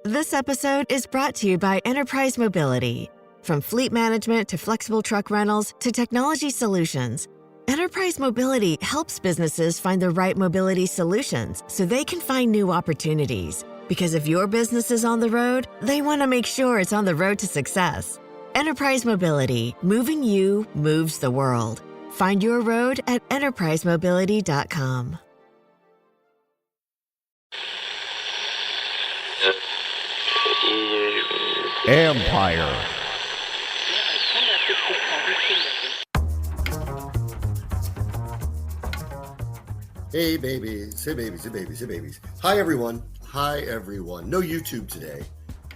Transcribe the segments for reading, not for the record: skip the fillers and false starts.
This episode is brought to you by Enterprise Mobility. From fleet management to flexible truck rentals to technology solutions, Enterprise Mobility helps businesses find the right mobility solutions so they can find new opportunities. Because if your business is on the road, they want to make sure it's on the road to success. Enterprise Mobility, moving you moves the world. Find your road at enterprisemobility.com. Ampire. Hey babies, hey babies, hey babies, hey babies. Hi everyone. No YouTube today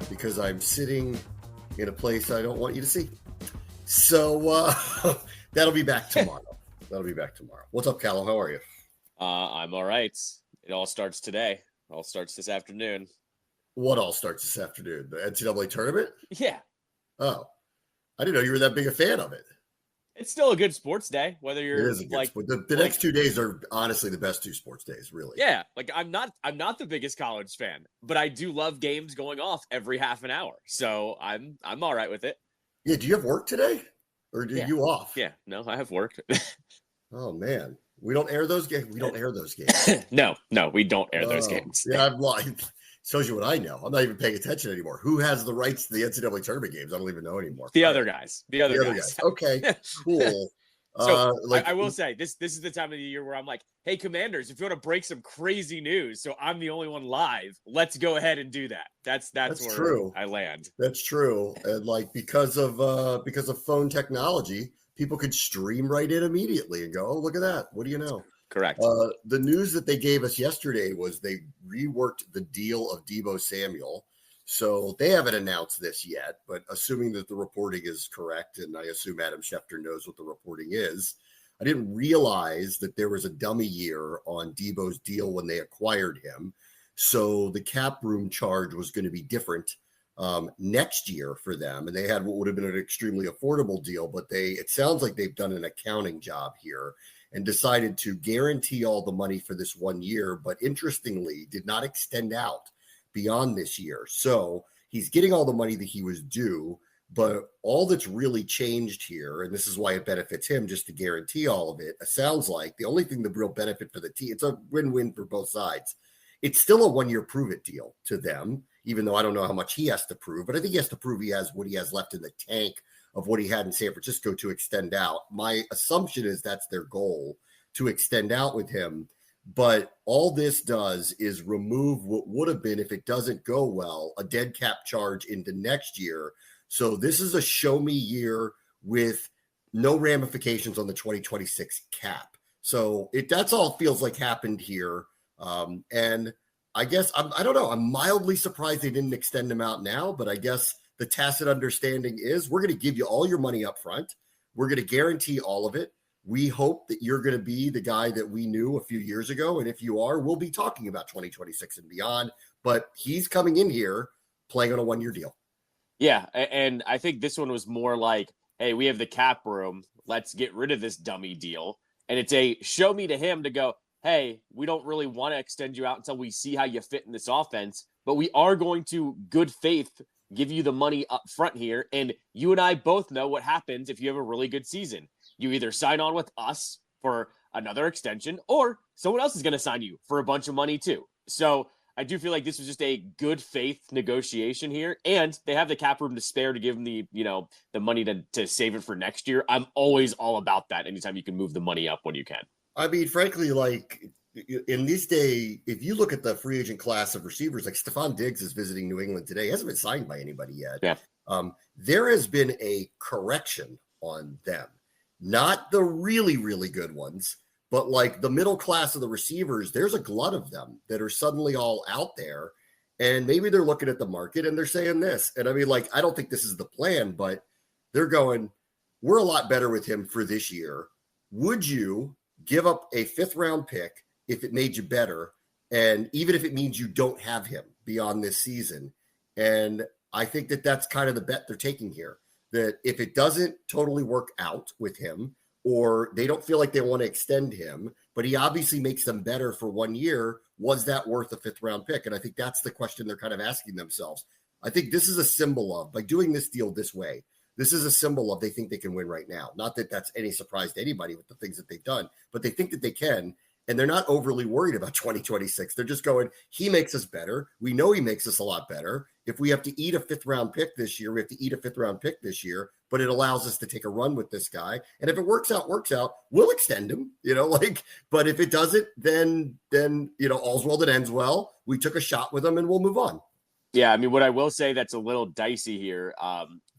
because I'm sitting in a place I don't want you to see. So that'll be back tomorrow. What's up, Callow? How are you? I'm all right. It all starts today. It all starts this afternoon. What all starts this afternoon? The NCAA tournament? Yeah. Oh, I didn't know you were that big a fan of it. It's still a good sports day, whether you're the next 2 days are honestly the best two sports days, really. Yeah, like I'm not the biggest college fan, but I do love games going off every half an hour. So I'm all right with it. Yeah, do you have work today? Or are you off? Yeah, no, I have work. Oh man. We don't air those games. No, we don't air those games. Yeah, I'm lying. Shows you what I know. I'm not even paying attention anymore. Who has the rights to the NCAA tournament games? I don't even know anymore. The other guys. The other guys. Okay, cool. So I will say this is the time of the year where I'm like, hey, Commanders, if you want to break some crazy news, so I'm the only one live, let's go ahead and do that. That's where true. I land. That's true. And because of phone technology, people could stream right in immediately and go, oh, look at that. What do you know? Correct. The news that they gave us yesterday was they reworked the deal of Deebo Samuel. So they haven't announced this yet, but assuming that the reporting is correct, and I assume Adam Schefter knows what the reporting is, I didn't realize that there was a dummy year on Deebo's deal when they acquired him. So the cap room charge was going to be different next year for them. And they had what would have been an extremely affordable deal, but it sounds like they've done an accounting job here and decided to guarantee all the money for this 1 year, but interestingly did not extend out beyond this year. So he's getting all the money that he was due, but all that's really changed here, and this is why it benefits him just to guarantee all of it, sounds like the only thing the real benefit for the team, it's a win-win for both sides. It's still a 1 year prove-it deal to them, even though I don't know how much he has to prove, but I think he has to prove he has what he has left in the tank of what he had in San Francisco to extend out. My assumption is that's their goal, to extend out with him. But all this does is remove what would have been, if it doesn't go well, a dead cap charge into next year. So this is a show me year with no ramifications on the 2026 cap. So that's all feels like happened here. And I guess, I don't know, I'm mildly surprised they didn't extend him out now, but I guess the tacit understanding is we're going to give you all your money up front. We're going to guarantee all of it. We hope that you're going to be the guy that we knew a few years ago. And if you are, we'll be talking about 2026 and beyond. But he's coming in here playing on a 1 year deal. Yeah. And I think this one was more like, hey, we have the cap room. Let's get rid of this dummy deal. And it's a show me to him to go, hey, we don't really want to extend you out until we see how you fit in this offense. But we are going to, good faith, give you the money up front here. And you and I both know what happens if you have a really good season. You either sign on with us for another extension, or someone else is going to sign you for a bunch of money too. So I do feel like this was just a good faith negotiation here, and they have the cap room to spare to give them the money to save it for next year. I'm always all about that. Anytime you can move the money up when you can. I mean, frankly, like in this day, if you look at the free agent class of receivers, like Stephon Diggs is visiting New England today, he hasn't been signed by anybody yet. Yeah. There has been a correction on them. Not the really, really good ones, but like the middle class of the receivers, there's a glut of them that are suddenly all out there. And maybe they're looking at the market and they're saying this. And I mean, like, I don't think this is the plan, but they're going, we're a lot better with him for this year. Would you give up a 5th round pick if it made you better? And even if it means you don't have him beyond this season. And I think that that's kind of the bet they're taking here. That if it doesn't totally work out with him, or they don't feel like they want to extend him, but he obviously makes them better for 1 year. Was that worth a 5th round pick? And I think that's the question they're kind of asking themselves. I think this is a symbol of, by doing this deal this way, this is a symbol of they think they can win right now. Not that that's any surprise to anybody with the things that they've done, but they think that they can. And they're not overly worried about 2026. They're just going, he makes us better. We know he makes us a lot better. If we have to eat a 5th round pick this year, we have to eat a 5th round pick this year, but it allows us to take a run with this guy. And if it works out, we'll extend him, but if it doesn't, then, all's well that ends well. We took a shot with him and we'll move on. Yeah. I mean, what I will say that's a little dicey here,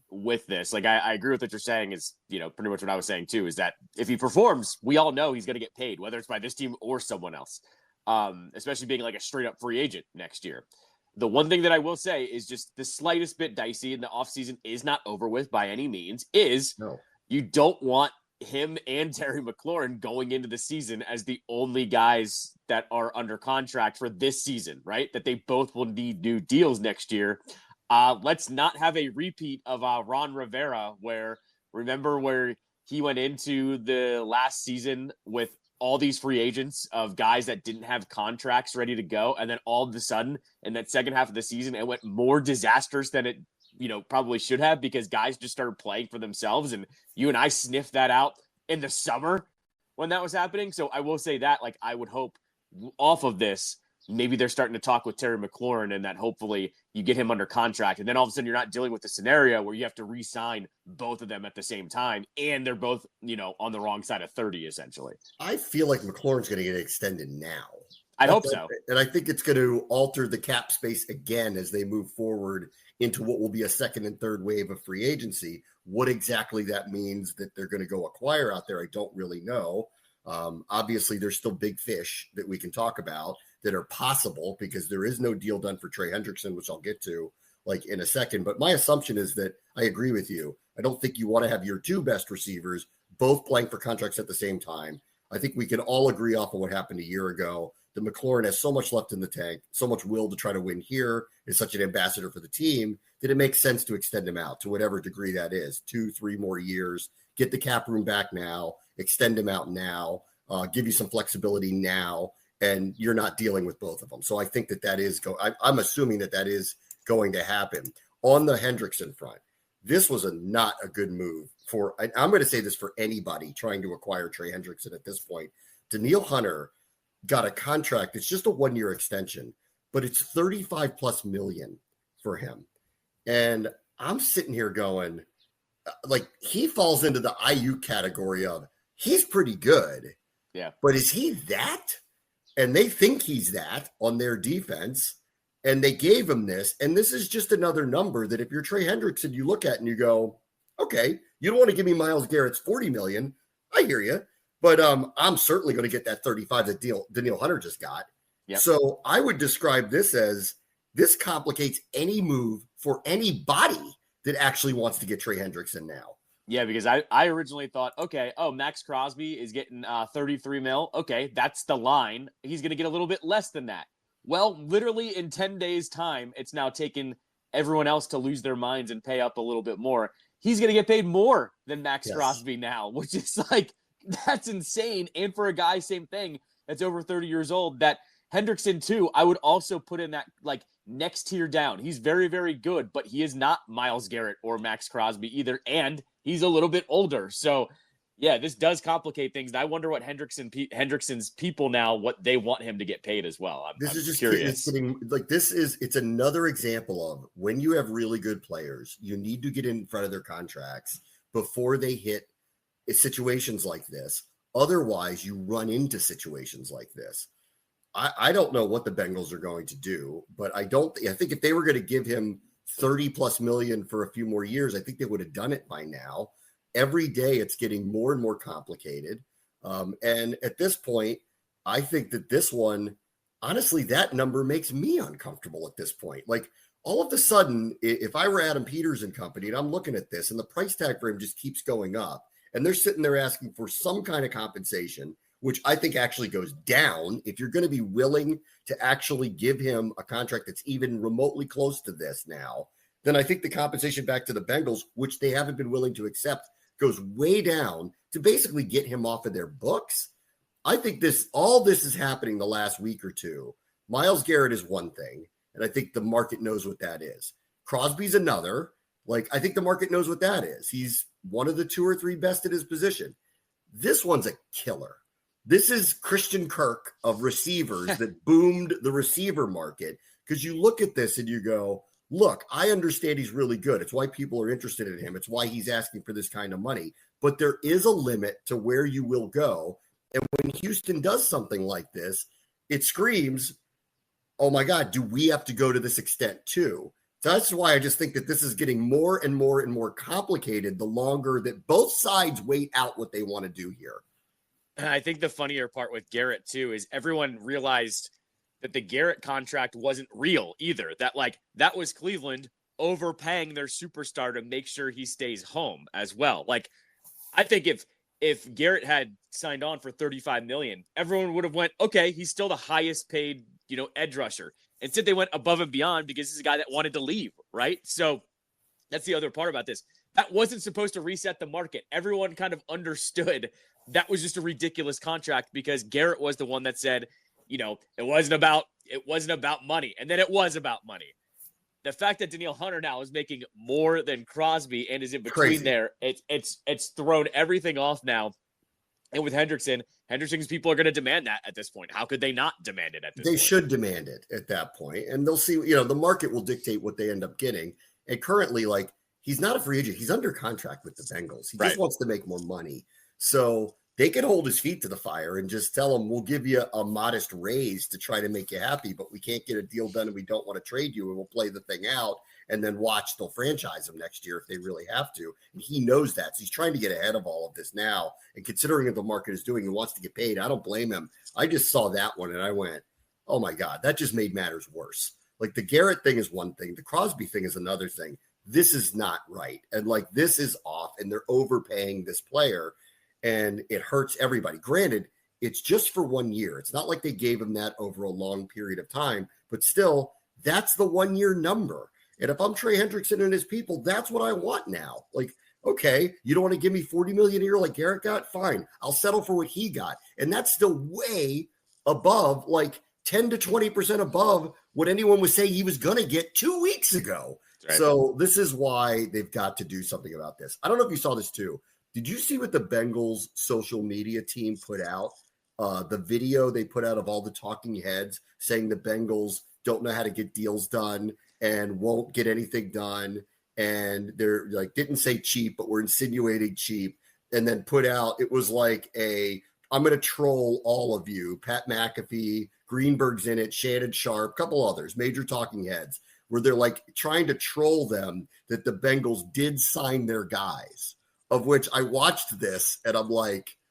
with this, like I agree with what you're saying is, pretty much what I was saying too, is that if he performs, we all know he's going to get paid, whether it's by this team or someone else, especially being like a straight up free agent next year. The one thing that I will say is just the slightest bit dicey, and the offseason is not over with by any means, is you don't want him and Terry McLaurin going into the season as the only guys that are under contract for this season, right? That they both will need new deals next year. Let's not have a repeat of Ron Rivera, where he went into the last season with all these free agents of guys that didn't have contracts ready to go. And then all of a sudden in that second half of the season, it went more disastrous than it, probably should have, because guys just started playing for themselves. And you and I sniffed that out in the summer when that was happening. So I will say that, like, I would hope off of this, maybe they're starting to talk with Terry McLaurin, and that hopefully you get him under contract. And then all of a sudden you're not dealing with the scenario where you have to re-sign both of them at the same time. And they're both, on the wrong side of 30, essentially. I feel like McLaurin's going to get extended now. I hope so. And I think it's going to alter the cap space again as they move forward into what will be a second and third wave of free agency. What exactly that means that they're going to go acquire out there, I don't really know. Obviously, there's still big fish that we can talk about that are possible, because there is no deal done for Trey Hendrickson, which I'll get to in a second. But my assumption is that I agree with you. I don't think you want to have your two best receivers both playing for contracts at the same time. I think we can all agree off of what happened a year ago that McLaurin has so much left in the tank, so much will to try to win here, is such an ambassador for the team, that it makes sense to extend him out to whatever degree that is, 2-3 more years, get the cap room back now, extend him out now, give you some flexibility now, and you're not dealing with both of them. So I think that is I'm assuming that is going to happen. On the Hendrickson front, this was not a good move for, I'm going to say this for anybody trying to acquire Trey Hendrickson at this point. Danielle Hunter got a contract. It's just a 1-year extension, but it's 35 plus million for him. And I'm sitting here going, he falls into the IU category of, he's pretty good. Yeah. But is he that? And they think he's that on their defense. And they gave him this. And this is just another number that if you're Trey Hendrickson, you look at and you go, okay, you don't want to give me Myles Garrett's 40 million. I hear you. But I'm certainly going to get that 35 that Danielle Hunter just got. Yep. So I would describe this as, this complicates any move for anybody that actually wants to get Trey Hendrickson now. Yeah, because I originally thought, okay, Max Crosby is getting 33 mil. Okay, that's the line. He's going to get a little bit less than that. Well, literally in 10 days' time, it's now taken everyone else to lose their minds and pay up a little bit more. He's going to get paid more than Max Crosby now, which is that's insane. And for a guy, same thing, that's over 30 years old, that Hendrickson too, I would also put in that next tier down. He's very, very good, but he is not Myles Garrett or Max Crosby either. And he's a little bit older. So yeah, this does complicate things. And I wonder what Hendrickson's people now, what they want him to get paid as well. I'm just curious. It's another example of when you have really good players, you need to get in front of their contracts before they hit situations like this. Otherwise, you run into situations like this. I don't know what the Bengals are going to do, but I think if they were going to give him 30 plus million for a few more years, I think they would have done it by now. Every day it's getting more and more complicated. And at this point, I think that this one, honestly, that number makes me uncomfortable at this point. All of a sudden, if I were Adam Peters and company and I'm looking at this and the price tag for him just keeps going up and they're sitting there asking for some kind of compensation, which I think actually goes down. If you're going to be willing to actually give him a contract that's even remotely close to this now, then I think the compensation back to the Bengals, which they haven't been willing to accept, goes way down to basically get him off of their books. I think all this is happening the last week or two. Myles Garrett is one thing, and I think the market knows what that is. Crosby's another. Like, I think the market knows what that is. He's one of the 2 or 3 best at his position. This one's a killer. This is Christian Kirk of receivers that boomed the receiver market, because you look at this and you go, look, I understand he's really good. It's why people are interested in him. It's why he's asking for this kind of money. But there is a limit to where you will go. And when Houston does something like this, it screams, oh my God, do we have to go to this extent too? So that's why I just think that this is getting more and more and more complicated the longer that both sides wait out what they want to do here. I think the funnier part with Garrett too is everyone realized that the Garrett contract wasn't real either. That was Cleveland overpaying their superstar to make sure he stays home as well. Like, I think if Garrett had signed on for $35 million, everyone would have went, okay, he's still the highest paid, edge rusher. Instead, they went above and beyond because this is a guy that wanted to leave, right? So that's the other part about this. That wasn't supposed to reset the market. Everyone kind of understood that was just a ridiculous contract because Garrett was the one that said, it wasn't about money. And then it was about money. The fact that Danielle Hunter now is making more than Crosby and is in between there, it's thrown everything off now. And with Hendrickson's people are going to demand that at this point. How could they not demand it at this point? They should demand it at that point. And they'll see, the market will dictate what they end up getting. And currently, he's not a free agent. He's under contract with the Bengals. He just wants to make more money. So they can hold his feet to the fire and just tell him, we'll give you a modest raise to try to make you happy, but we can't get a deal done and we don't want to trade you, and we'll play the thing out and then watch they'll franchise him next year if they really have to. And he knows that. So he's trying to get ahead of all of this now. And considering what the market is doing, he wants to get paid. I don't blame him. I just saw that one and I went, oh my God, that just made matters worse. Like, the Garrett thing is one thing. The Crosby thing is another thing. This is not right. And this is off, and they're overpaying this player. And it hurts everybody. Granted, it's just for 1 year. It's not like they gave him that over a long period of time, but still, that's the 1 year number. And if I'm Trey Hendrickson and his people, that's what I want now. Like, okay, you don't want to give me $40 million a year like Garrett got? Fine. I'll settle for what he got. And that's still way above, 10 to 20% above what anyone was saying he was going to get 2 weeks ago. Right. So this is why they've got to do something about this. I don't know if you saw this too. Did you see what the Bengals social media team put out? The video they put out of all the talking heads saying the Bengals don't know how to get deals done and won't get anything done. And they're didn't say cheap, but we're insinuating cheap. And then put out, it was I'm going to troll all of you. Pat McAfee, Greenberg's in it, Shannon Sharp, a couple others, major talking heads, where they're trying to troll them that the Bengals did sign their guys. Of which I watched this and I'm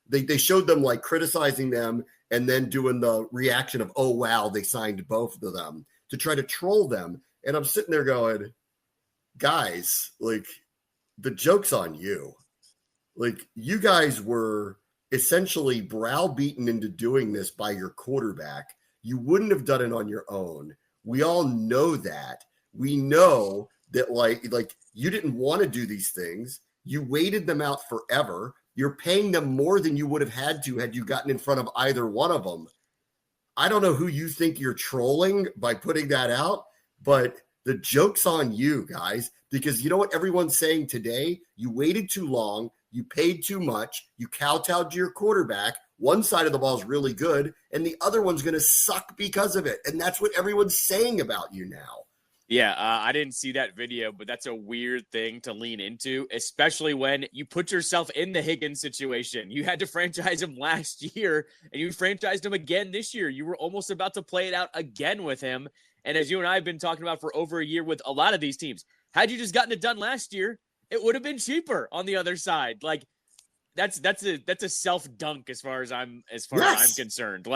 they showed them criticizing them and then doing the reaction of, oh, wow, they signed both of them to try to troll them. And I'm sitting there going, guys, the joke's on you. You guys were essentially browbeaten into doing this by your quarterback. You wouldn't have done it on your own. We all know that. We know that you didn't want to do these things. You waited them out forever. You're paying them more than you would have had you gotten in front of either one of them. I don't know who you think you're trolling by putting that out, but the joke's on you guys, because you know what everyone's saying today? You waited too long. You paid too much. You kowtowed to your quarterback. One side of the ball is really good, and the other one's going to suck because of it. And that's what everyone's saying about you now. Yeah, I didn't see that video, but that's a weird thing to lean into, especially when you put yourself in the Higgins situation. You had to franchise him last year, and you franchised him again this year. You were almost about to play it out again with him. And as you and I have been talking about for over a year with a lot of these teams, had you just gotten it done last year, it would have been cheaper on the other side. That's a self dunk as far as I'm concerned.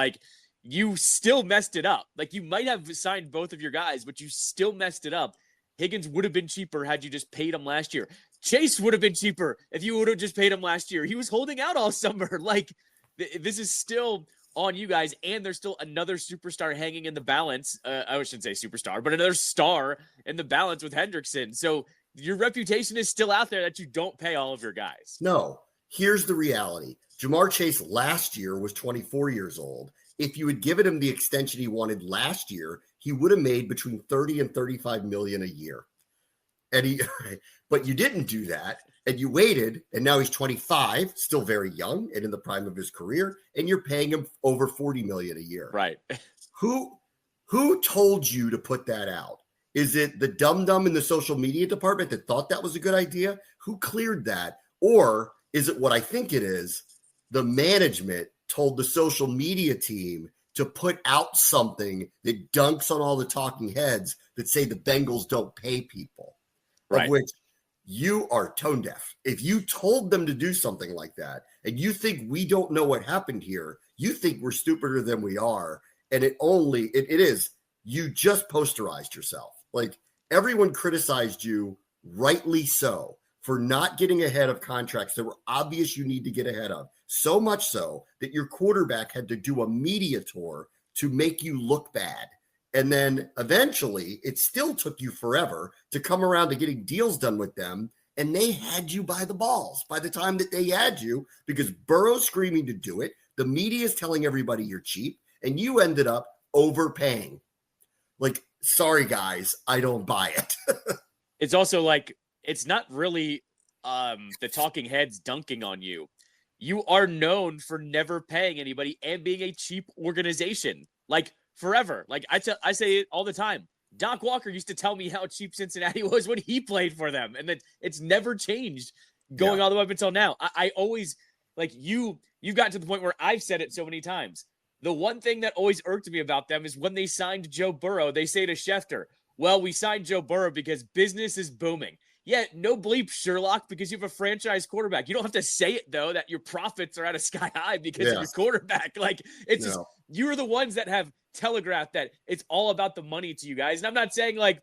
You still messed it up. You might have signed both of your guys, but you still messed it up. Higgins would have been cheaper had you just paid him last year. Chase would have been cheaper if you would have just paid him last year. He was holding out all summer. This is still on you guys, and there's still another superstar hanging in the balance. I shouldn't say superstar, but another star in the balance with Hendrickson. So your reputation is still out there that you don't pay all of your guys. No, here's the reality. Jamar Chase last year was 24 years old. If you had given him the extension he wanted last year, he would have made between 30 and 35 million a year. And but you didn't do that, and you waited, and now he's 25, still very young and in the prime of his career, and you're paying him over 40 million a year. Right. Who told you to put that out? Is it the dum-dum in the social media department that thought that was a good idea? Who cleared that? Or is it what I think it is? The management told the social media team to put out something that dunks on all the talking heads that say the Bengals don't pay people, right, of which you are tone deaf. If you told them to do something like that and you think we don't know what happened here, you think we're stupider than we are. And it is, you just posterized yourself. Like, everyone criticized you, rightly so, for not getting ahead of contracts that were obvious you need to get ahead of. So much so that your quarterback had to do a media tour to make you look bad. And then eventually it still took you forever to come around to getting deals done with them. And they had you by the balls by the time that they had you, because Burrow's screaming to do it. The media is telling everybody you're cheap, and you ended up overpaying. Like, sorry, guys, I don't buy it. It's also like, it's not really the talking heads dunking on you. You are known for never paying anybody and being a cheap organization, like, forever. Like, I say it all the time. Doc Walker used to tell me how cheap Cincinnati was when he played for them, and that it's never changed going all the way up until now. I always, like, you've gotten to the point where I've said it so many times. The one thing that always irked me about them is when they signed Joe Burrow, they say to Schefter, well, we signed Joe Burrow because business is booming. Yeah, no bleep, Sherlock, because you have a franchise quarterback. You don't have to say it, though, that your profits are at a sky high because of your quarterback. Like, it's just, you're the ones that have telegraphed that it's all about the money to you guys. And I'm not saying, like,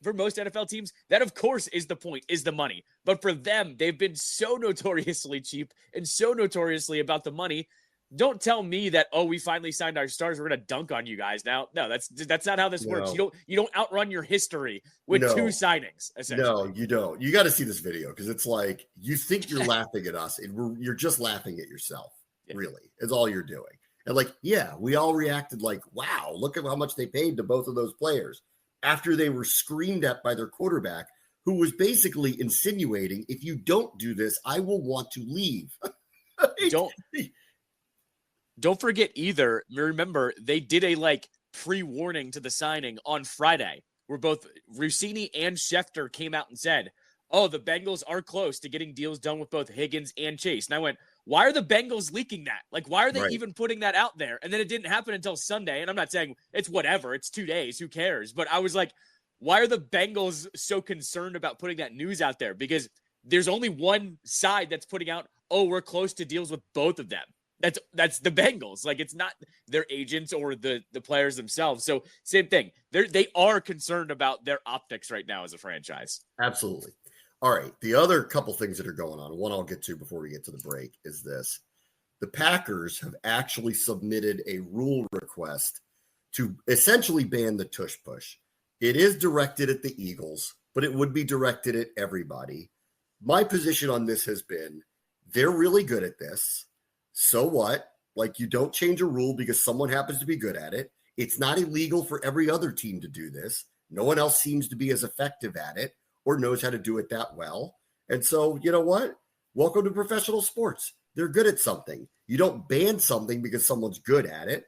for most NFL teams, that, of course, is the point, is the money. But for them, they've been so notoriously cheap and so notoriously about the money. Don't tell me that, oh, we finally signed our stars, we're going to dunk on you guys now. No, that's not how this works. You don't outrun your history with two signings, essentially. No, you don't. You got to see this video, because it's like, you think you're laughing at us, and you're just laughing at yourself, really, is all you're doing. And like, we all reacted like, wow, look at how much they paid to both of those players after they were screamed at by their quarterback, who was basically insinuating, if you don't do this, I will want to leave. Don't forget either. Remember, they did a pre-warning to the signing on Friday, where both Rossini and Schefter came out and said, oh, the Bengals are close to getting deals done with both Higgins and Chase. And I went, why are the Bengals leaking that? Like, why are they even putting that out there? And then it didn't happen until Sunday. And I'm not saying it's whatever. It's 2 days. Who cares? But I was like, why are the Bengals so concerned about putting that news out there? Because there's only one side that's putting out, oh, we're close to deals with both of them. That's the Bengals. Like, it's not their agents or the players themselves. So same thing. They are concerned about their optics right now as a franchise. Absolutely. All right. The other couple things that are going on, one I'll get to before we get to the break, is this. The Packers have actually submitted a rule request to essentially ban the Tush Push. It is directed at the Eagles, but it would be directed at everybody. My position on this has been, they're really good at this. So what? Like, you don't change a rule because someone happens to be good at it. It's not illegal for every other team to do this. No one else seems to be as effective at it or knows how to do it that well. And so, you know what? Welcome to professional sports. They're good at something. You don't ban something because someone's good at it.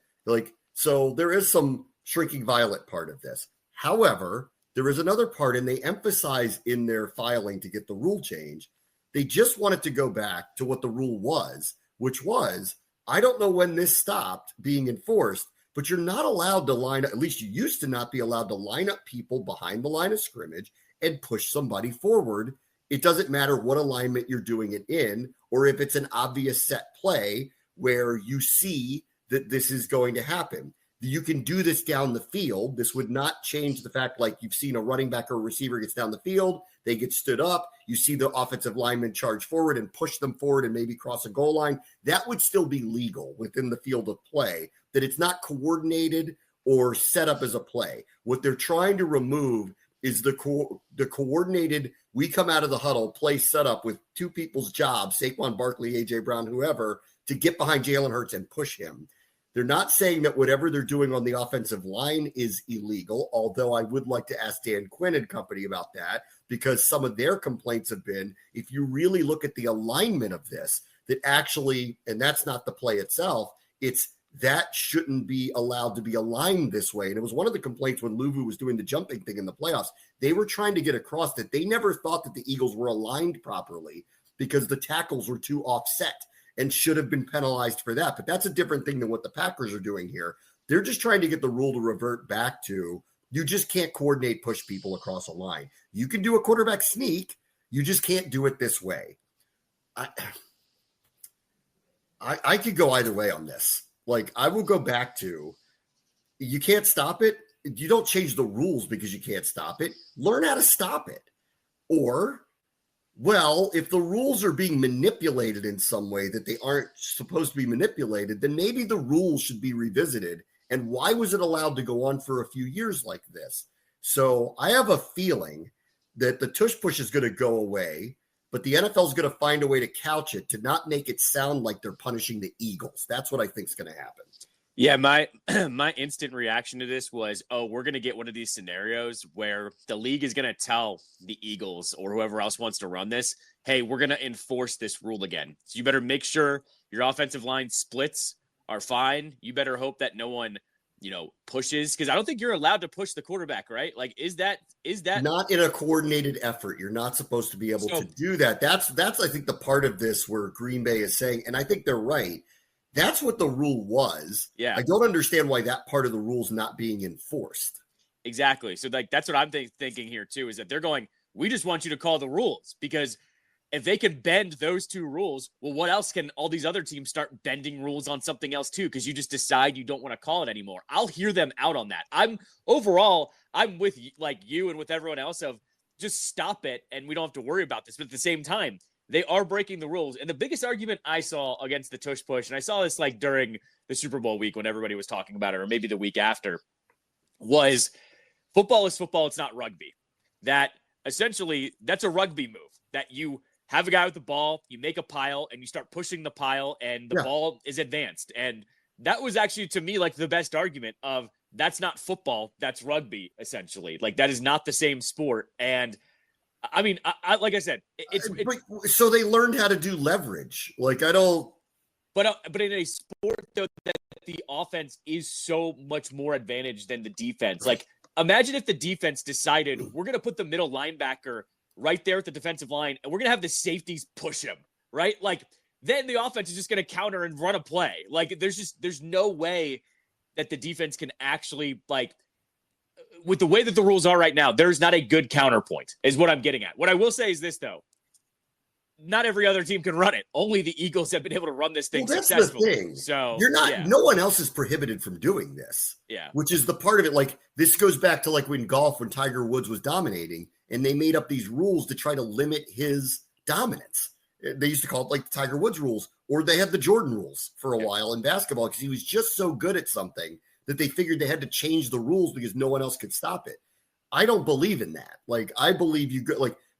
So there is some shrinking violet part of this. However, there is another part, and they emphasize in their filing to get the rule change, they just wanted to go back to what the rule was, which was, I don't know when this stopped being enforced, but you're not allowed to line up, at least you used to not be allowed to line up people behind the line of scrimmage and push somebody forward. It doesn't matter what alignment you're doing it in, or if it's an obvious set play where you see that this is going to happen. You can do this down the field. This would not change the fact, like, you've seen a running back or a receiver gets down the field, they get stood up, you see the offensive lineman charge forward and push them forward and maybe cross a goal line. That would still be legal within the field of play, that it's not coordinated or set up as a play. What they're trying to remove is the coordinated, we come out of the huddle, play set up with two people's jobs, Saquon Barkley, A.J. Brown, whoever, to get behind Jalen Hurts and push him. They're not saying that whatever they're doing on the offensive line is illegal, although I would like to ask Dan Quinn and company about that, because some of their complaints have been, if you really look at the alignment of this, that actually, and that's not the play itself, it's that shouldn't be allowed to be aligned this way. And it was one of the complaints when Luvu was doing the jumping thing in the playoffs. They were trying to get across that they never thought that the Eagles were aligned properly because the tackles were too offset and should have been penalized for that. But that's a different thing than what the Packers are doing here. They're just trying to get the rule to revert back to, you just can't coordinate push people across a line. You can do a quarterback sneak. You just can't do it this way. I could go either way on this. Like, I will go back to, you can't stop it. You don't change the rules because you can't stop it. Learn how to stop it. Or, well, if the rules are being manipulated in some way that they aren't supposed to be manipulated, then maybe the rules should be revisited. And why was it allowed to go on for a few years like this? So I have a feeling that the tush push is going to go away, but the NFL is going to find a way to couch it to not make it sound like they're punishing the Eagles. That's what I think is going to happen. Yeah, my instant reaction to this was, oh, we're going to get one of these scenarios where the league is going to tell the Eagles or whoever else wants to run this, hey, we're going to enforce this rule again. So you better make sure your offensive line splits are fine. You better hope that no one, pushes, because I don't think you're allowed to push the quarterback, right? Like, is that not in a coordinated effort? You're not supposed to be able to do that. That's I think the part of this where Green Bay is saying, and I think they're right. That's what the rule was. Yeah. I don't understand why that part of the rule is not being enforced. Exactly. So that's what I'm thinking here too, is that they're going, we just want you to call the rules, because if they can bend those two rules, well, what else can all these other teams start bending rules on something else too? Because you just decide you don't want to call it anymore. I'll hear them out on that. I'm with you and with everyone else of just stop it and we don't have to worry about this. But at the same time, they are breaking the rules. And the biggest argument I saw against the tush push, and I saw this like during the Super Bowl week when everybody was talking about it, or maybe the week after, was football is football. It's not rugby. That essentially that's a rugby move, that you have a guy with the ball, you make a pile, and you start pushing the pile, and the ball is advanced. And that was actually, to me, like the best argument of that's not football, that's rugby, essentially. Like, that is not the same sport. And I mean, I like I said, it's so they learned how to do leverage. Like, I don't. But in a sport, though, that the offense is so much more advantaged than the defense. Like, imagine if the defense decided we're going to put the middle linebacker right there at the defensive line, and we're going to have the safeties push him, right? Like, then the offense is just going to counter and run a play. Like, there's no way that the defense can actually, like, with the way that the rules are right now, there's not a good counterpoint, is what I'm getting at. What I will say is this, though. Not every other team can run it. Only the Eagles have been able to run this thing successfully. The thing. So you're not, no one else is prohibited from doing this. Yeah. Which is the part of it. Like, this goes back to like when golf, when Tiger Woods was dominating, and they made up these rules to try to limit his dominance. They used to call it like the Tiger Woods rules, or they had the Jordan rules for a while in basketball, because he was just so good at something that they figured they had to change the rules because no one else could stop it. I don't believe in that. Like, I believe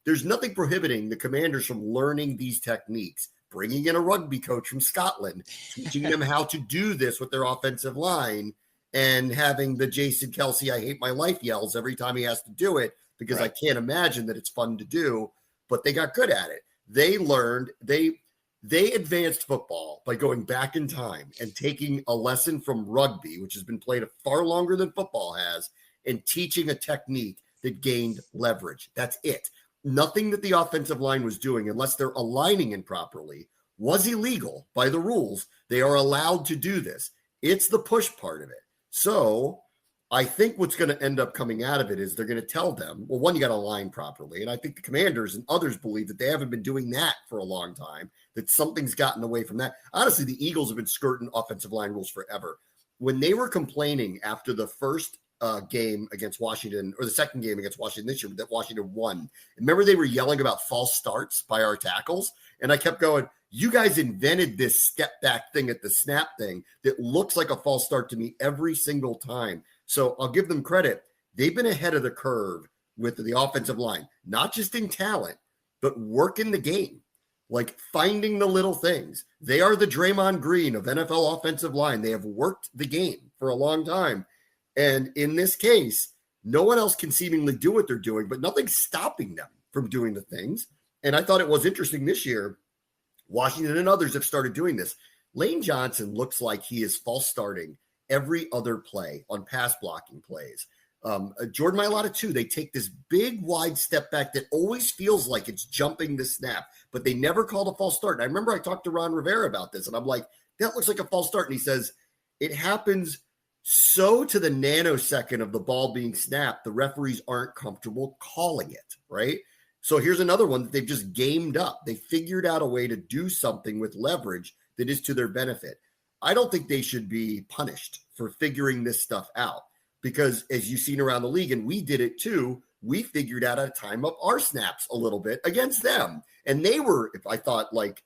there's nothing prohibiting the Commanders from learning these techniques, bringing in a rugby coach from Scotland, teaching them how to do this with their offensive line, and having the Jason Kelsey, I hate my life yells every time he has to do it, because I can't imagine that it's fun to do, but they got good at it. They learned, they advanced football by going back in time and taking a lesson from rugby, which has been played far longer than football has, and teaching a technique that gained leverage. That's it. Nothing that the offensive line was doing, unless they're aligning improperly, was illegal by the rules. They are allowed to do this. It's the push part of it. So I think what's going to end up coming out of it is they're going to tell them, well, one, you got to align properly. And I think the Commanders and others believe that they haven't been doing that for a long time, that something's gotten away from that. Honestly, the Eagles have been skirting offensive line rules forever. When they were complaining after the first game against Washington, or the second game against Washington this year, that Washington won. Remember, they were yelling about false starts by our tackles. And I kept going, you guys invented this step back thing at the snap thing that looks like a false start to me every single time. So I'll give them credit. They've been ahead of the curve with the offensive line, not just in talent, but work in the game, like finding the little things. They are the Draymond Green of NFL offensive line. They have worked the game for a long time. And in this case, no one else can seemingly do what they're doing, but nothing's stopping them from doing the things. And I thought it was interesting this year, Washington and others have started doing this. Lane Johnson looks like he is false starting every other play on pass blocking plays. Jordan Mailata too. They take this big wide step back that always feels like it's jumping the snap, but they never called a false start. And I remember I talked to Ron Rivera about this, and I'm like, that looks like a false start. And he says, it happens so to the nanosecond of the ball being snapped, the referees aren't comfortable calling it, right? So here's another one that they've just gamed up. They figured out a way to do something with leverage that is to their benefit. I don't think they should be punished for figuring this stuff out, because as you've seen around the league, and we did it too, we figured out how to time up our snaps a little bit against them. And they were, if I thought, like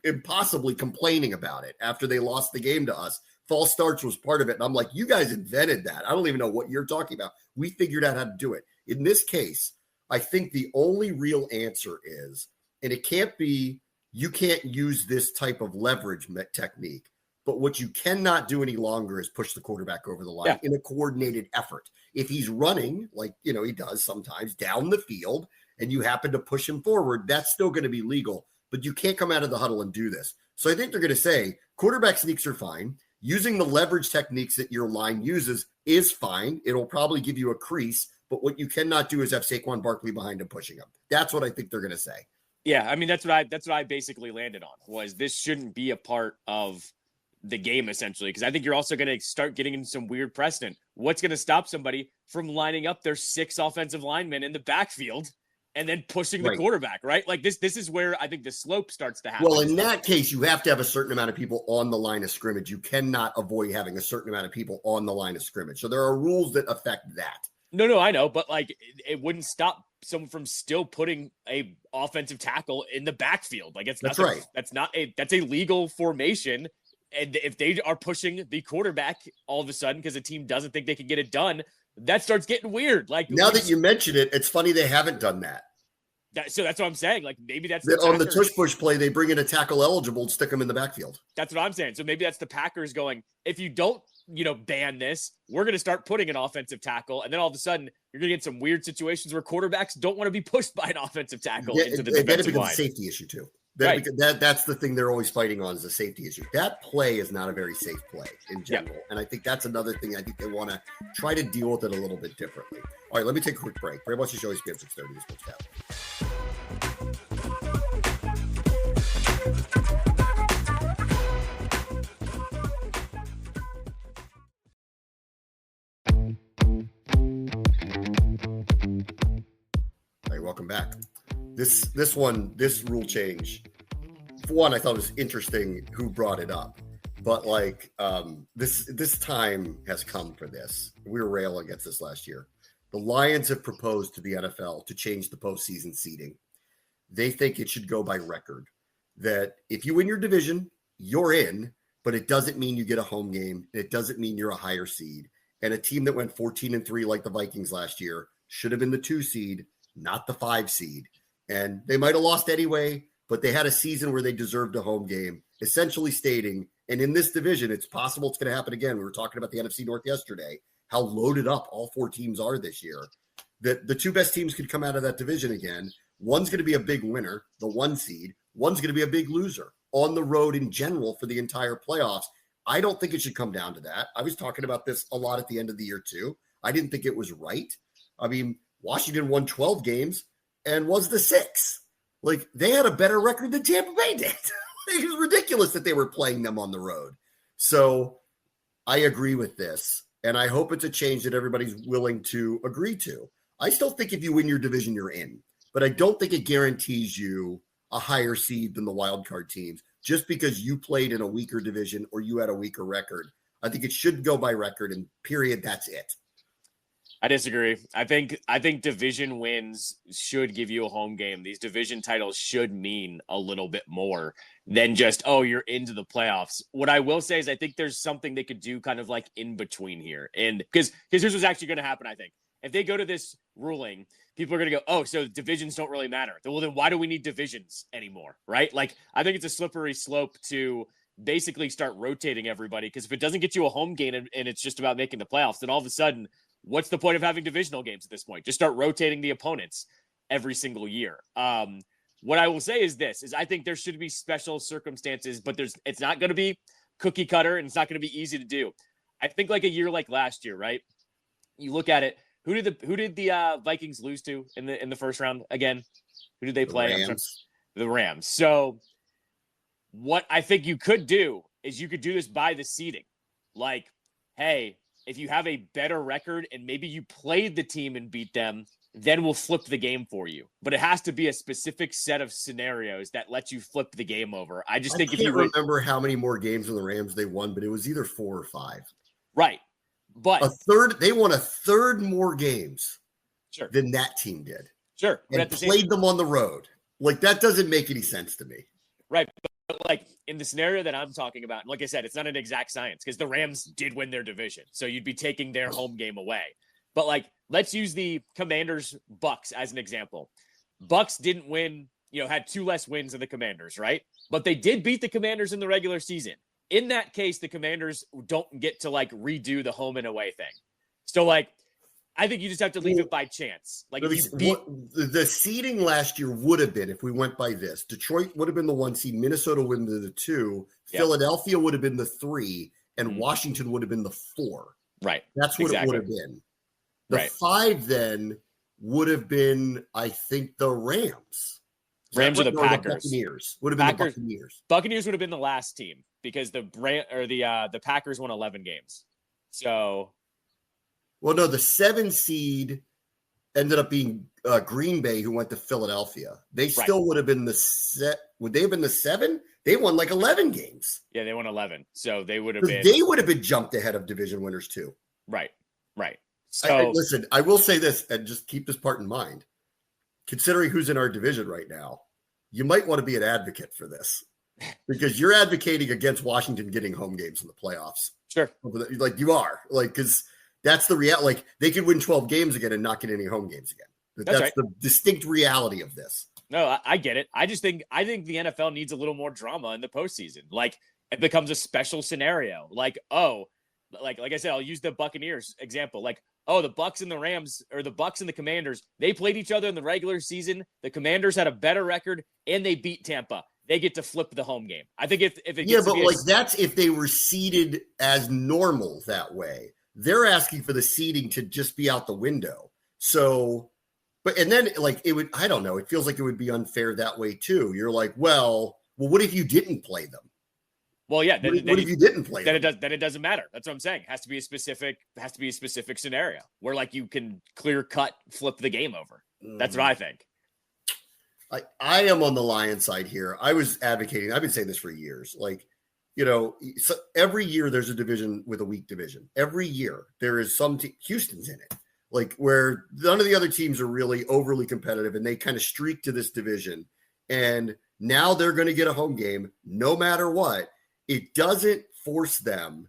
impossibly complaining about it after they lost the game to us. False starts was part of it. And I'm like, you guys invented that. I don't even know what you're talking about. We figured out how to do it. In this case, I think the only real answer is, and it can't be, you can't use this type of leverage technique, but what you cannot do any longer is push the quarterback over the line in a coordinated effort. If he's running, like, he does sometimes down the field, and you happen to push him forward, that's still going to be legal, but you can't come out of the huddle and do this. So I think they're going to say quarterback sneaks are fine. Using the leverage techniques that your line uses is fine. It'll probably give you a crease, but what you cannot do is have Saquon Barkley behind him pushing him. That's what I think they're going to say. Yeah, I mean, that's what I basically landed on, was this shouldn't be a part of the game, essentially, because I think you're also going to start getting into some weird precedent. What's going to stop somebody from lining up their 6 offensive linemen in the backfield and then pushing the quarterback, right? Like this is where I think the slope starts to happen. Well, in that case, you have to have a certain amount of people on the line of scrimmage. You cannot avoid having a certain amount of people on the line of scrimmage. So there are rules that affect that. No, I know, but like it wouldn't stop someone from still putting a offensive tackle in the backfield. Like that's right. That's a legal formation. And if they are pushing the quarterback all of a sudden because the team doesn't think they can get it done, that starts getting weird. Like now that you mention it, it's funny they haven't done that. So that's what I'm saying. Like maybe that's on the tush push play, they bring in a tackle eligible and stick them in the backfield. That's what I'm saying. So maybe that's the Packers going, if you don't, ban this, we're going to start putting an offensive tackle. And then all of a sudden you're going to get some weird situations where quarterbacks don't want to be pushed by an offensive tackle into the defensive line. Then it becomes a safety issue too. That's the thing they're always fighting on, is a safety issue. That play is not a very safe play in general. Yeah. And I think that's another thing I think they want to try to deal with it a little bit differently. All right, let me take a quick break. Very much the show is ESPN 630. This Sports Cap. All right, welcome back. This rule change, for one, I thought it was interesting who brought it up, but this time has come for this. We were railing against this last year. The Lions have proposed to the NFL to change the postseason seeding. They think it should go by record, that if you win your division, you're in, but it doesn't mean you get a home game. It doesn't mean you're a higher seed. And a team that went 14-3 like the Vikings last year should have been the 2 seed, not the 5 seed. And they might have lost anyway, but they had a season where they deserved a home game, essentially stating, and in this division, it's possible it's going to happen again. We were talking about the NFC North yesterday, how loaded up all 4 teams are this year, that the 2 best teams could come out of that division again. One's going to be a big winner, the 1 seed. One's going to be a big loser on the road in general for the entire playoffs. I don't think it should come down to that. I was talking about this a lot at the end of the year too. I didn't think it was right. I mean, Washington won 12 games and was the 6th. Like, they had a better record than Tampa Bay did. It was ridiculous that they were playing them on the road. So I agree with this, and I hope it's a change that everybody's willing to agree to. I still think if you win your division, you're in, but I don't think it guarantees you a higher seed than the wild card teams just because you played in a weaker division or you had a weaker record. I think it should go by record, and period, that's it. I disagree. I think division wins should give you a home game. These division titles should mean a little bit more than just, oh, you're into the playoffs. What I will say is I think there's something they could do kind of like in between here. And because here's what's actually going to happen, I think. If they go to this ruling people are going to go, oh, so divisions don't really matter. Well, then why do we need divisions anymore, right? Like, I think it's a slippery slope to basically start rotating everybody, because if it doesn't get you a home game and it's just about making the playoffs, then all of a sudden, what's the point of having divisional games at this point? Just start rotating the opponents every single year. What I will say is this, is I think there should be special circumstances, but it's not going to be cookie cutter and it's not going to be easy to do. I think like a year like last year, right? You look at it, who did the Vikings lose to in the first round again? Who did they play? The Rams. So what I think you could do is you could do this by the seeding. Like, hey, if you have a better record and maybe you played the team and beat them, then we'll flip the game for you. But it has to be a specific set of scenarios that lets you flip the game over. I think if you remember how many more games than the Rams they won, but it was either 4 or 5. Right. But they won a third more games than that team did. Sure. And played them on the road. Like, that doesn't make any sense to me. Right. But like in the scenario that I'm talking about, and like I said, it's not an exact science because the Rams did win their division. So you'd be taking their home game away. But like, let's use the Commanders Bucks as an example. Bucks didn't win, had 2 less wins than the Commanders, right? But they did beat the Commanders in the regular season. In that case, the Commanders don't get to like redo the home and away thing. So like, I think you just have to leave it by chance. Like the seeding last year would have been, if we went by this, Detroit would have been the 1 seed, Minnesota would have been the 2, Philadelphia would have been the 3, and Washington would have been the 4. Right. That's what it would have been. The 5 then would have been, I think, the Rams. Rams or the Packers. The Buccaneers would have been the Buccaneers. Buccaneers would have been the last team because the Packers won 11 games. So, well, no, the 7 seed ended up being Green Bay, who went to Philadelphia. They still would have been would they have been the 7? They won like 11 games. Yeah, they won 11. So they would have been. They would have been jumped ahead of division winners too. Right. So listen, I will say this, and just keep this part in mind. Considering who's in our division right now, you might want to be an advocate for this because you're advocating against Washington getting home games in the playoffs. Sure. Like you are, like, because that's the reality. Like, they could win 12 games again and not get any home games again. That's right. The distinct reality of this. No, I get it. I think the NFL needs a little more drama in the postseason. Like, it becomes a special scenario. Like, like I said, I'll use the Buccaneers example. Like, the Bucks and the Rams, or the Bucks and the Commanders, they played each other in the regular season. The Commanders had a better record and they beat Tampa. They get to flip the home game. I think if it gets that's if they were seeded as normal that way. They're asking for the seeding to just be out the window. So, and then like it would, I don't know. It feels like it would be unfair that way too. You're like, well, what if you didn't play them? Well, yeah. What if you didn't play them? Then it doesn't matter. That's what I'm saying. It has to be a specific scenario where like you can clear cut flip the game over. That's what I think. I am on the Lions side here. I was advocating. I've been saying this for years. Like, so every year there's a division with a weak division. Every year there is some Houston's in it, like where none of the other teams are really overly competitive, and they kind of streak to this division. And now they're going to get a home game no matter what. It doesn't force them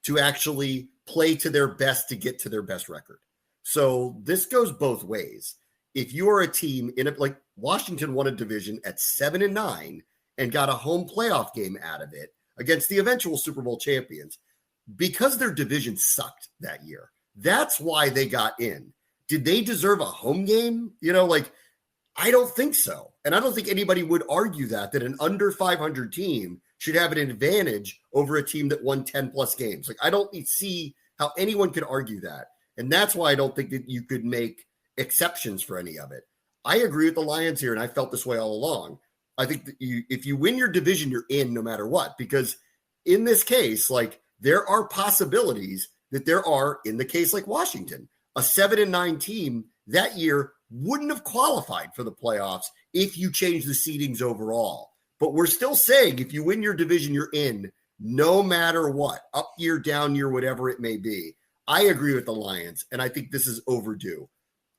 to actually play to their best to get to their best record. So this goes both ways. If you are a team in it, like Washington won a division at 7-9 and got a home playoff game out of it against the eventual Super Bowl champions because their division sucked that year. That's why they got in. Did they deserve a home game? I don't think so. And I don't think anybody would argue that an under 500 team should have an advantage over a team that won 10 plus games. Like, I don't see how anyone could argue that. And that's why I don't think that you could make exceptions for any of it. I agree with the Lions here, and I felt this way all along. I think that if you win your division, you're in no matter what, because in this case, like, there are possibilities that there are in the case like Washington, a 7-9 team that year wouldn't have qualified for the playoffs if you change the seedings overall. But we're still saying if you win your division, you're in no matter what, up year, down year, whatever it may be. I agree with the Lions, and I think this is overdue.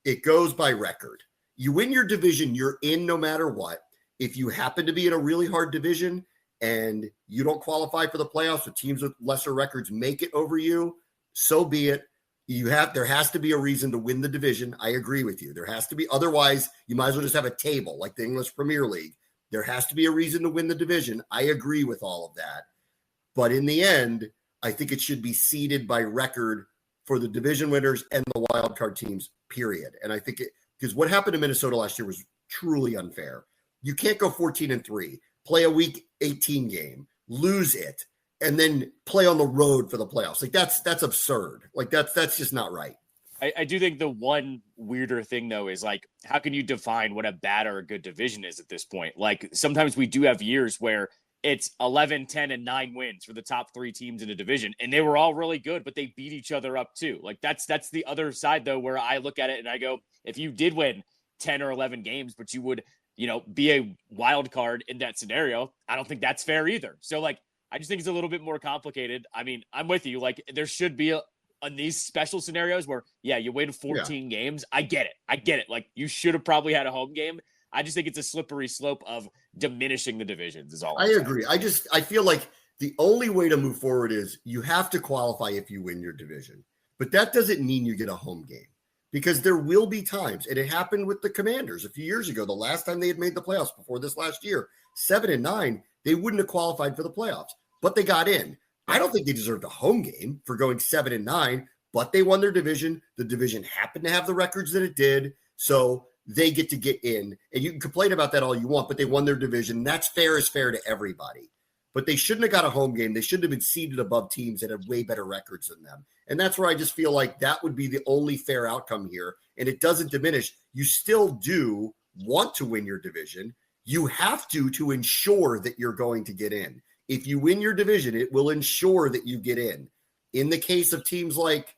It goes by record. You win your division, you're in no matter what. If you happen to be in a really hard division and you don't qualify for the playoffs, or teams with lesser records make it over you, so be it. There has to be a reason to win the division. I agree with you. There has to be. Otherwise, you might as well just have a table like the English Premier League. There has to be a reason to win the division. I agree with all of that. But in the end, I think it should be seeded by record for the division winners and the wild card teams, period. And I think because what happened to Minnesota last year was truly unfair. You can't go 14-3, play a week 18 game, lose it, and then play on the road for the playoffs. Like that's absurd. Like that's just not right. I do think the one weirder thing, though, is like, how can you define what a bad or a good division is at this point? Like, sometimes we do have years where it's 11, 10, and 9 wins for the top 3 teams in the division, and they were all really good, but they beat each other up too. Like, that's the other side, though, where I look at it and I go, if you did win 10 or 11 games, but you would, be a wild card in that scenario, I don't think that's fair either. So, like, I just think it's a little bit more complicated. I mean, I'm with you. Like, there should be on these special scenarios where, you win 14 games. I get it. Like, you should have probably had a home game. I just think it's a slippery slope of diminishing the divisions is all. I agree. I feel like the only way to move forward is you have to qualify if you win your division, but that doesn't mean you get a home game, because there will be times, and it happened with the Commanders a few years ago. The last time they had made the playoffs before this last year, 7-9, they wouldn't have qualified for the playoffs, but they got in. I don't think they deserved a home game for going 7-9, but they won their division. The division happened to have the records that it did, so they get to get in. And you can complain about that all you want, but they won their division. That's fair is fair to everybody. But they shouldn't have got a home game. They shouldn't have been seeded above teams that have way better records than them. And that's where I just feel like that would be the only fair outcome here. And it doesn't diminish. You still do want to win your division. You have to ensure that you're going to get in. If you win your division, it will ensure that you get in. In the case of teams like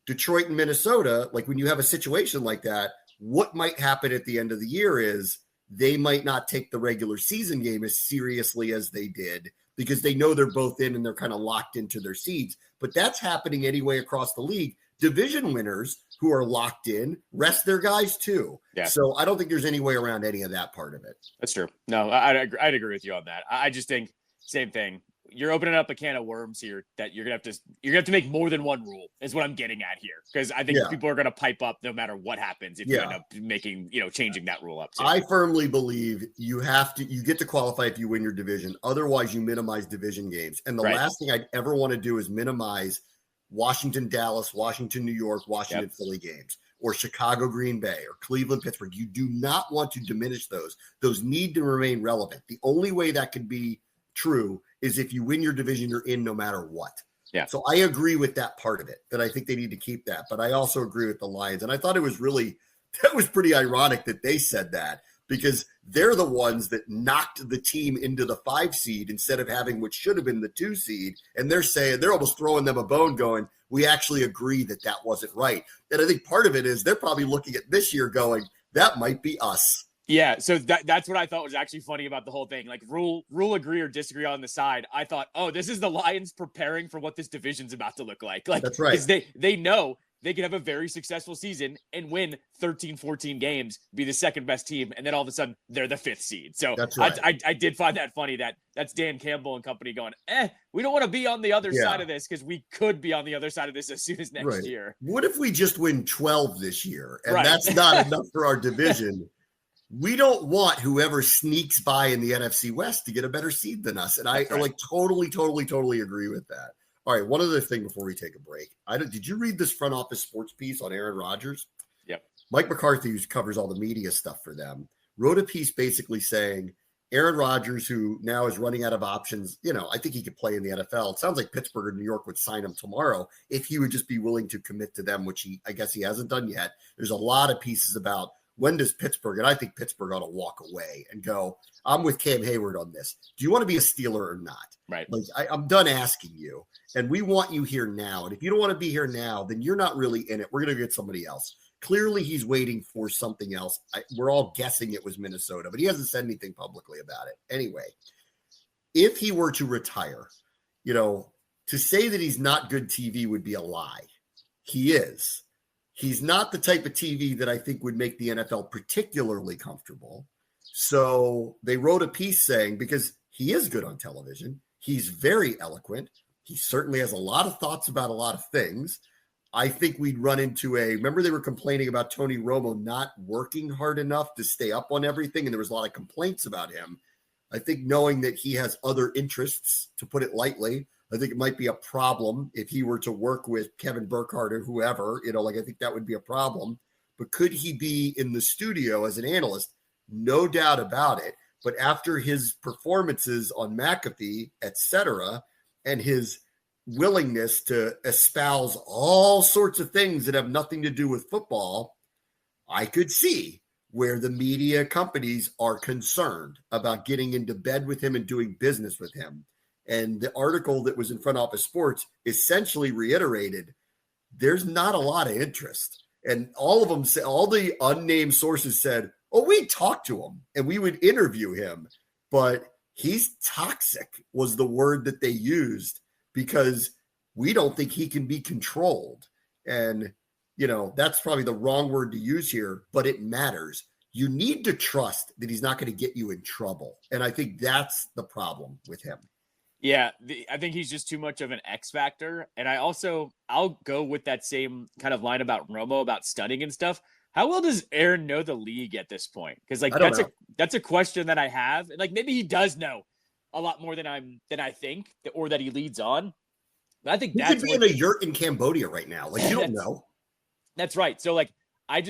Detroit and Minnesota, like when you have a situation like that, what might happen at the end of the year is they might not take the regular season game as seriously as they did because they know they're both in and they're kind of locked into their seeds. But that's happening anyway across the league. Division winners who are locked in rest their guys too. Yeah. So I don't think there's any way around any of that part of it. That's true. No, I'd agree with you on that. I just think same thing. You're opening up a can of worms here that you're gonna have to make more than one rule is what I'm getting at here. Because I think people are gonna pipe up no matter what happens if you end up making, changing that rule up too. I firmly believe you get to qualify if you win your division. Otherwise, you minimize division games. And the last thing I'd ever want to do is minimize Washington, Dallas, Washington, New York, Washington, Philly games, or Chicago, Green Bay, or Cleveland, Pittsburgh. You do not want to diminish those. Those need to remain relevant. The only way that could be true is if you win your division, you're in no matter what. Yeah. So I agree with that part of it, that I think they need to keep that. But I also agree with the Lions. And I thought that was pretty ironic that they said that, because they're the ones that knocked the team into the 5 seed instead of having what should have been the 2 seed. And they're almost throwing them a bone going, we actually agree that wasn't right. And I think part of it is they're probably looking at this year going, that might be us. Yeah, so that's what I thought was actually funny about the whole thing. Like, rule agree or disagree on the side. I thought, this is the Lions preparing for what this division's about to look like. Like, that's right. They know they can have a very successful season and win 13, 14 games, be the second best team, and then all of a sudden they're the 5th seed. So that's right. I did find that funny that's Dan Campbell and company going, we don't want to be on the other side of this because we could be on the other side of this as soon as next year. What if we just win 12 this year and that's not enough for our division? We don't want whoever sneaks by in the NFC West to get a better seed than us. And I totally agree with that. All right. One other thing before we take a break. Did you read this front office sports piece on Aaron Rodgers? Yep. Mike McCarthy, who covers all the media stuff for them, wrote a piece basically saying Aaron Rodgers, who now is running out of options, I think he could play in the NFL. It sounds like Pittsburgh or New York would sign him tomorrow if he would just be willing to commit to them, which I guess he hasn't done yet. There's a lot of pieces about when does Pittsburgh, and I think Pittsburgh ought to walk away and go, I'm with Cam Hayward on this. Do you want to be a Steeler or not? Right. Like, I'm done asking you, and we want you here now. And if you don't want to be here now, then you're not really in it. We're going to get somebody else. Clearly, he's waiting for something else. We're all guessing it was Minnesota, but he hasn't said anything publicly about it. Anyway, if he were to retire, to say that he's not good TV would be a lie. He is. He's not the type of TV that I think would make the NFL particularly comfortable. So they wrote a piece saying, because he is good on television, he's very eloquent. He certainly has a lot of thoughts about a lot of things. I think we'd run into remember they were complaining about Tony Romo not working hard enough to stay up on everything, and there was a lot of complaints about him. I think knowing that he has other interests, to put it lightly, I think it might be a problem if he were to work with Kevin Burkhardt or whoever, I think that would be a problem. But could he be in the studio as an analyst? No doubt about it. But after his performances on McAfee, etc., and his willingness to espouse all sorts of things that have nothing to do with football, I could see where the media companies are concerned about getting into bed with him and doing business with him. And the article that was in Front Office Sports essentially reiterated there's not a lot of interest. And all of them said, all the unnamed sources said, oh, we talked to him and we would interview him, but he's toxic was the word that they used, because we don't think he can be controlled. And, that's probably the wrong word to use here, but it matters. You need to trust that he's not going to get you in trouble. And I think that's the problem with him. Yeah, I think he's just too much of an X factor. And I'll go with that same kind of line about Romo, about studying and stuff. How well does Aaron know the league at this point? Because that's a question that I have. And maybe he does know a lot more than I think, or that he leads on. But I think he could be in a yurt in Cambodia right now. You don't know. That's right. So I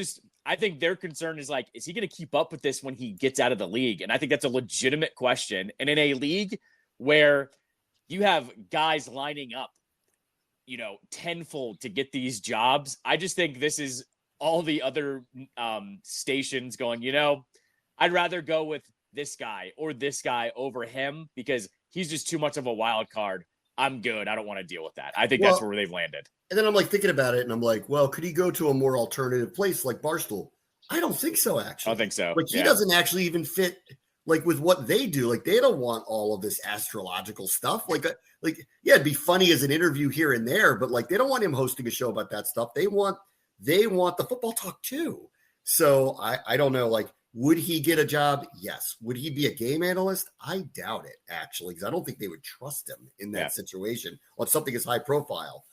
think their concern is is he going to keep up with this when he gets out of the league? And I think that's a legitimate question. And in a league where you have guys lining up, tenfold to get these jobs, I just think this is all the other stations going, I'd rather go with this guy or this guy over him because he's just too much of a wild card. I'm good. I don't want to deal with that. I think that's where they've landed. And then I'm thinking about it and I'm like, well, could he go to a more alternative place like Barstool? I don't think so, actually. I don't think so. He doesn't actually even fit with what they do. They don't want all of this astrological stuff. It'd be funny as an interview here and there, but they don't want him hosting a show about that stuff. They want the football talk too. So I don't know, would he get a job? Yes. Would he be a game analyst? I doubt it, actually, because I don't think they would trust him in that situation on something as high profile.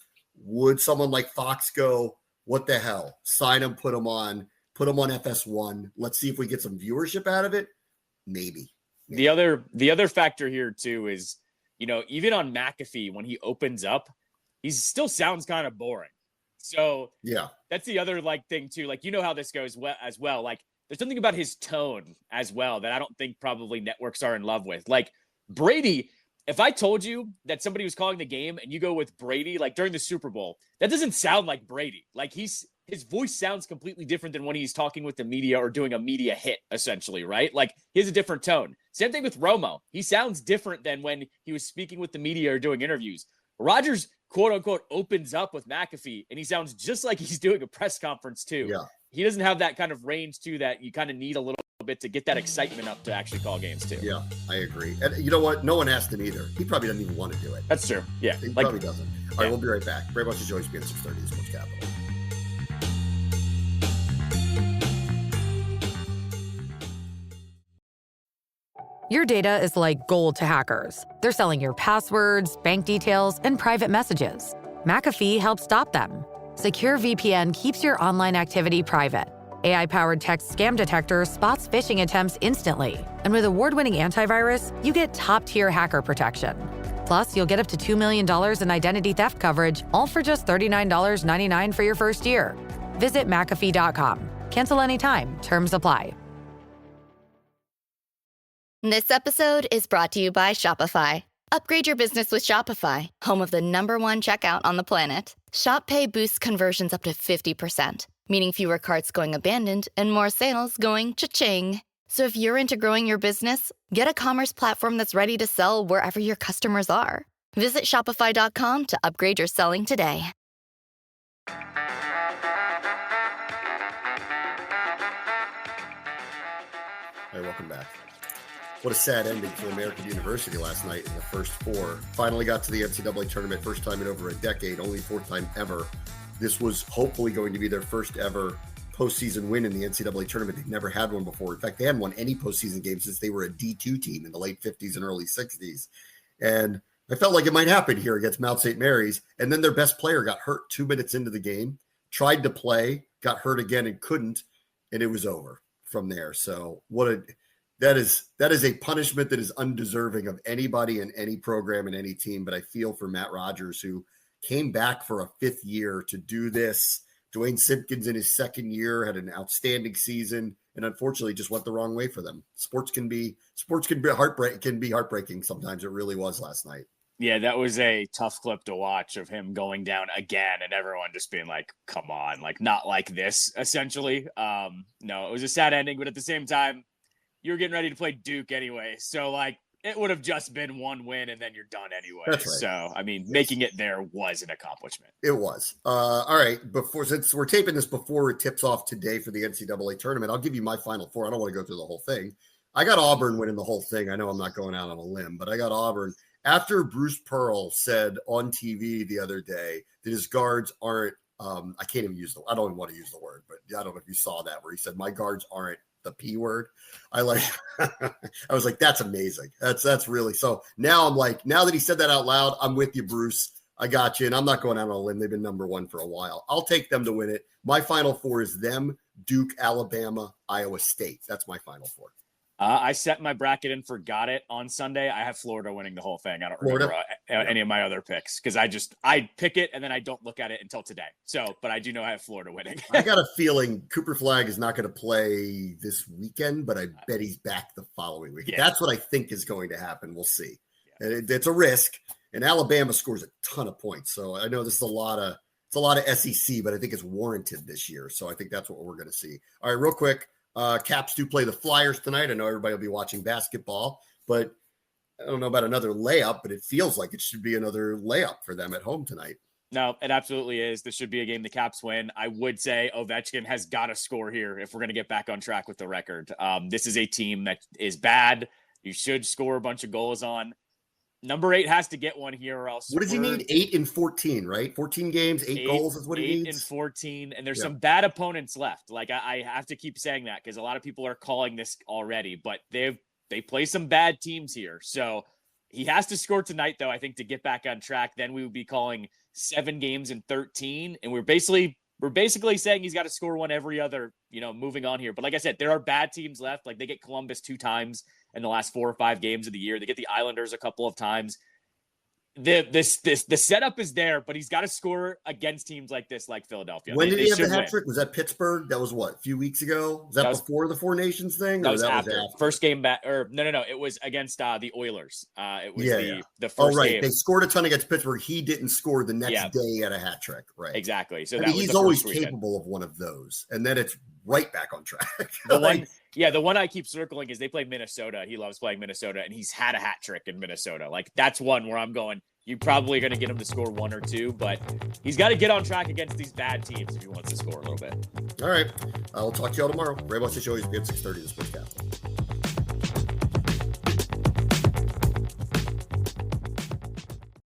Would someone like Fox go, what the hell? Sign him, put him on FS1. Let's see if we get some viewership out of it. Maybe. The other factor here too is, even on McAfee, when he opens up, he still sounds kind of boring. So yeah, that's the other thing too. How this goes as well. There's something about his tone as well that I don't think probably networks are in love with. Brady, if I told you that somebody was calling the game and you go with Brady, during the Super Bowl, that doesn't sound like Brady. His voice sounds completely different than when he's talking with the media or doing a media hit, essentially, right? He has a different tone. Same thing with Romo. He sounds different than when he was speaking with the media or doing interviews. Rodgers, quote unquote, opens up with McAfee and he sounds just like he's doing a press conference too. Yeah. He doesn't have that kind of range too that you kind of need a little bit to get that excitement up to actually call games too. Yeah, I agree. And you know what? No one asked him either. He probably doesn't even want to do it. That's true. Yeah. He probably doesn't. All right, we'll be right back. Very much enjoy being 630 Sports Capital. Your data is like gold to hackers. They're selling your passwords, bank details, and private messages. McAfee helps stop them. Secure VPN keeps your online activity private. AI-powered text scam detector spots phishing attempts instantly. And with award-winning antivirus, you get top-tier hacker protection. Plus, you'll get up to $2 million in identity theft coverage, all for just $39.99 for your first year. Visit McAfee.com. Cancel anytime. Terms apply. This episode is brought to you by Shopify. Upgrade your business with Shopify, home of the #1 checkout on the planet. Shop Pay boosts conversions up to 50%, meaning fewer carts going abandoned and more sales going cha-ching. So if you're into growing your business, get a commerce platform that's ready to sell wherever your customers are. Visit Shopify.com to upgrade your selling today. All right, welcome back. What a sad ending for American University last night in the first four. Finally got to the NCAA tournament, first time in over a decade, only fourth time ever. This was hopefully going to be their first ever postseason win in the NCAA tournament. They've never had one before. In fact, they hadn't won any postseason game since they were a D2 team in the late 50s and early 60s. And I felt like it might happen here against Mount St. Mary's. And then their best player got hurt 2 minutes into the game, tried to play, got hurt again and couldn't, and it was over from there. So that is a punishment that is undeserving of anybody in any program in any team. But I feel for Matt Rogers, who came back for a 5th year to do this. Dwayne Simpkins in his 2nd year had an outstanding season, and unfortunately just went the wrong way for them. Sports can be heartbreaking sometimes. It really was last night. Yeah, that was a tough clip to watch of him going down again and everyone just being like, come on, like not like this, essentially. No, it was a sad ending, but at the same time, you were getting ready to play Duke anyway. So like it would have just been one win and then you're done anyway. That's right. So, I mean, making it there was an accomplishment. It was. All right. Since we're taping this before it tips off today for the NCAA tournament, I'll give you my Final Four. I don't want to go through the whole thing. I got Auburn winning the whole thing. I know I'm not going out on a limb, but I got Auburn. After Bruce Pearl said on TV the other day that his guards aren't, I can't even I don't even want to use the word, but I don't know if you saw that where he said, my guards aren't the P word. I was like, that's amazing. That's really, so now I'm like, now that he said that out loud, I'm with you, Bruce. I got you. And I'm not going out on a limb. They've been number 1 for a while. I'll take them to win it. My Final Four is them, Duke, Alabama, Iowa State. That's my Final Four. I set my bracket and forgot it on Sunday. I have Florida winning the whole thing. I don't remember any of my other picks because I pick it and then I don't look at it until today. So, but I do know I have Florida winning. I got a feeling Cooper Flagg is not going to play this weekend, but I bet he's back the following week. Yeah. That's what I think is going to happen. We'll see. Yeah. And it's a risk. And Alabama scores a ton of points. So I know this is a lot of SEC, but I think it's warranted this year. So I think that's what we're going to see. All right, real quick. Caps do play the Flyers tonight. I know everybody will be watching basketball, but I don't know about another layup, but it feels like it should be another layup for them at home tonight. No, it absolutely is. This should be a game the Caps win. I would say Ovechkin has got to score here if we're going to get back on track with the record. This is a team that is bad. You should score a bunch of goals on. Number 8 has to get one here or else. What does he need? 8 and 14, right? 14 games, 8 goals is what he needs. 8 and 14. And there's some bad opponents left. Like I have to keep saying that because a lot of people are calling this already, but they play some bad teams here. So he has to score tonight, though, I think, to get back on track. Then we would be calling 7 games in 13. And we're basically saying he's got to score one every other, moving on here. But like I said, there are bad teams left. Like they get Columbus 2 times in the last 4 or 5 games of the year. They get the Islanders a couple of times. The setup is there, but he's got to score against teams like this, like Philadelphia. When did he have the hat trick? Was that Pittsburgh? That was what, a few weeks ago? Was that before the Four Nations thing? That was after. First game back, or no. It was against the Oilers. It was the first game. They scored a ton against Pittsburgh. He didn't score the next day at a hat trick, right? Exactly. So he's always capable of one of those, and then it's right back on track. The one I keep circling is they play Minnesota. He loves playing Minnesota, and he's had a hat trick in Minnesota. Like that's one where I'm going, you're probably going to get him to score 1 or 2, but he's got to get on track against these bad teams if he wants to score a little bit. All right. I'll talk to y'all tomorrow. Ray Watch the Show is at 6:30 this week.